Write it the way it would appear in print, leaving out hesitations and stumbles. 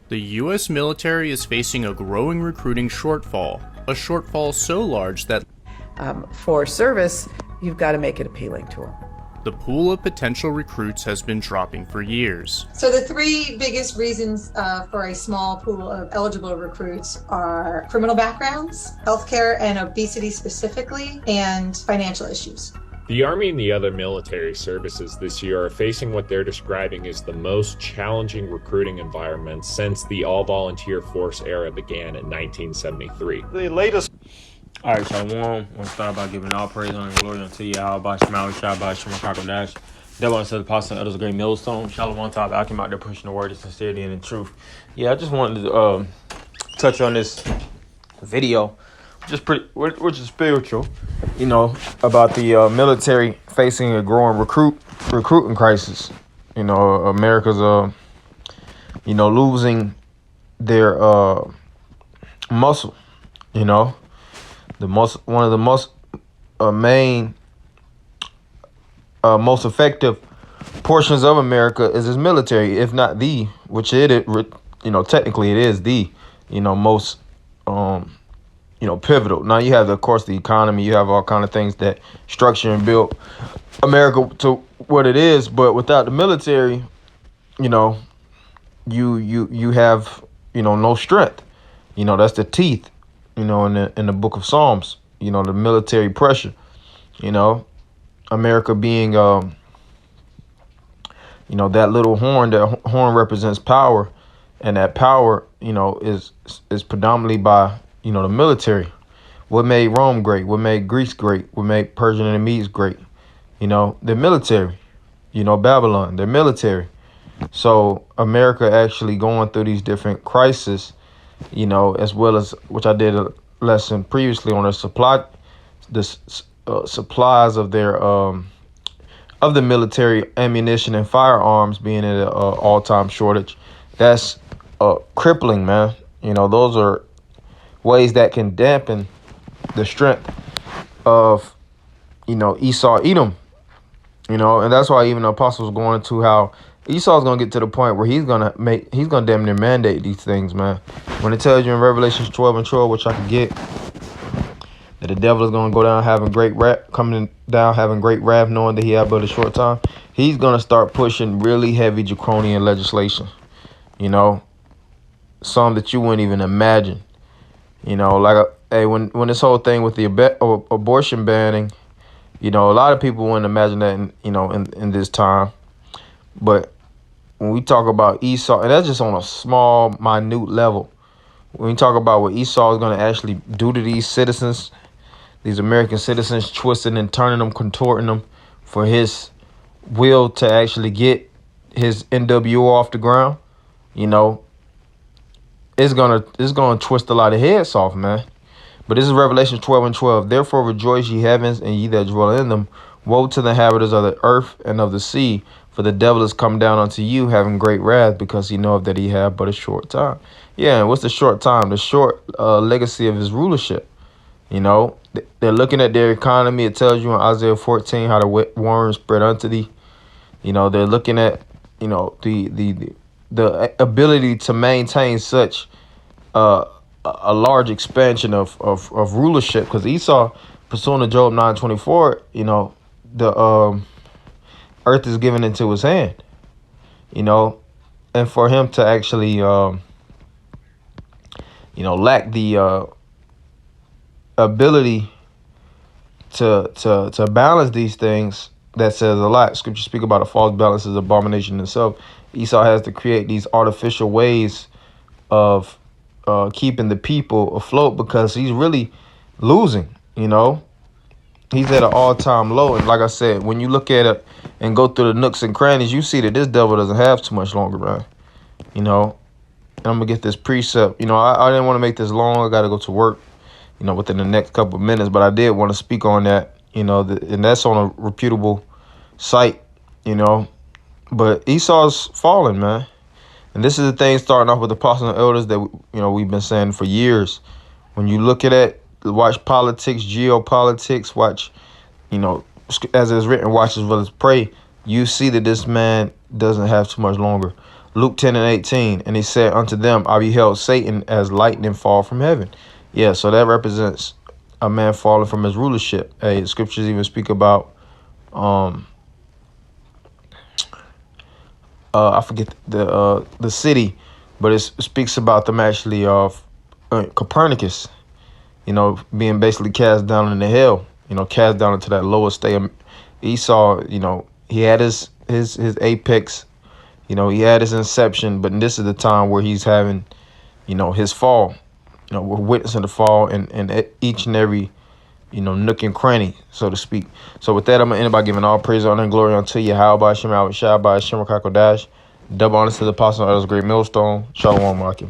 The U.S. military is facing a growing recruiting shortfall, a shortfall so large that for service, you've got to make it appealing to them. the pool of potential recruits has been dropping for years. So the three biggest reasons for a small pool of eligible recruits are criminal backgrounds, healthcare and obesity specifically, and financial issues. The Army and the other military services this year are facing what they're describing as the most challenging recruiting environment since the all-volunteer force era began in 1973. The latest. All right, so I want to start by giving all praise, honor, and glory unto Yahweh, Shema, Shabbat, Shema, Dash. Devil and said the apostle and others, a great millstone. Shalom, top. I came out there pushing the word of sincerity and in truth. Yeah, I just wanted to touch on this video, which is spiritual, about the military facing a growing recruiting crisis. America's losing their muscle. One of the most main, most effective portions of America is its military, if not the, which technically it is the, most, pivotal. Now you have, of course, the economy. You have all kind of things that structure and build America to what it is. But without the military, you have, no strength. That's the teeth. In the book of Psalms, the military pressure, America being, that little horn. That horn represents power, and that power, is predominantly by, the military. What made Rome great? What made Greece great? What made Persian and the Medes great? The military. Babylon, their military. So America actually going through these different crises. As well as, which I did a lesson previously on the supplies of their of the military ammunition and firearms being at an all-time shortage. That's crippling, man. Those are ways that can dampen the strength of Esau, Edom. And that's why even the apostles going into how Esau's gonna get to the point where he's gonna damn near mandate these things, man. When it tells you in Revelations 12:12, which I can get, that the devil is gonna go down having great wrath, knowing that he had but a short time, he's gonna start pushing really heavy draconian legislation. Some that you wouldn't even imagine. When this whole thing with the abortion banning, a lot of people wouldn't imagine that in this time. But when we talk about Esau, and that's just on a small, minute level, when we talk about what Esau is going to actually do to these citizens, these American citizens, twisting and turning them, contorting them for his will to actually get his NWO off the ground, it's gonna twist a lot of heads off, man. But this is Revelation 12:12. Therefore rejoice, ye heavens, and ye that dwell in them. Woe to the inhabitants of the earth and of the sea, for the devil is come down unto you, having great wrath, because he knoweth that he have but a short time. Yeah, and what's the short time? The short legacy of his rulership. They're looking at their economy. It tells you in Isaiah 14 how the worms spread unto thee. They're looking at, the ability to maintain such a large expansion of rulership, because Esau, pursuing to Job 9:24, the earth is given into his hand, and for him to actually, lack the ability to balance these things, that says a lot. Scripture speak about a false balance is abomination in itself. Esau has to create these artificial ways of keeping the people afloat, because he's really losing. He's at an all-time low. And like I said, when you look at it and go through the nooks and crannies, you see that this devil doesn't have too much longer, man. And I'm going to get this precept. I didn't want to make this long. I got to go to work, within the next couple of minutes. But I did want to speak on that, and that's on a reputable site, But Esau's falling, man. And this is the thing, starting off with the apostles and elders that, we've been saying for years. When you look at it, watch politics, geopolitics, watch, as it's written, watch as well as pray, you see that this man doesn't have too much longer. Luke 10:18, and he said unto them, I beheld Satan as lightning fall from heaven. Yeah, so that represents a man falling from his rulership. Hey, the scriptures even speak about I forget the city, but it speaks about them actually of Copernicus, being basically cast down into hell, cast down into that lower state of Esau. He had his apex, he had his inception, but this is the time where he's having, his fall. We're witnessing the fall in each and every, nook and cranny, so to speak. So with that, I'm going to end by giving all praise, honor, and glory unto you. How by Shem, Shai by Shem, Dash. Double honor to the apostle of the great millstone. Shalom, Akim.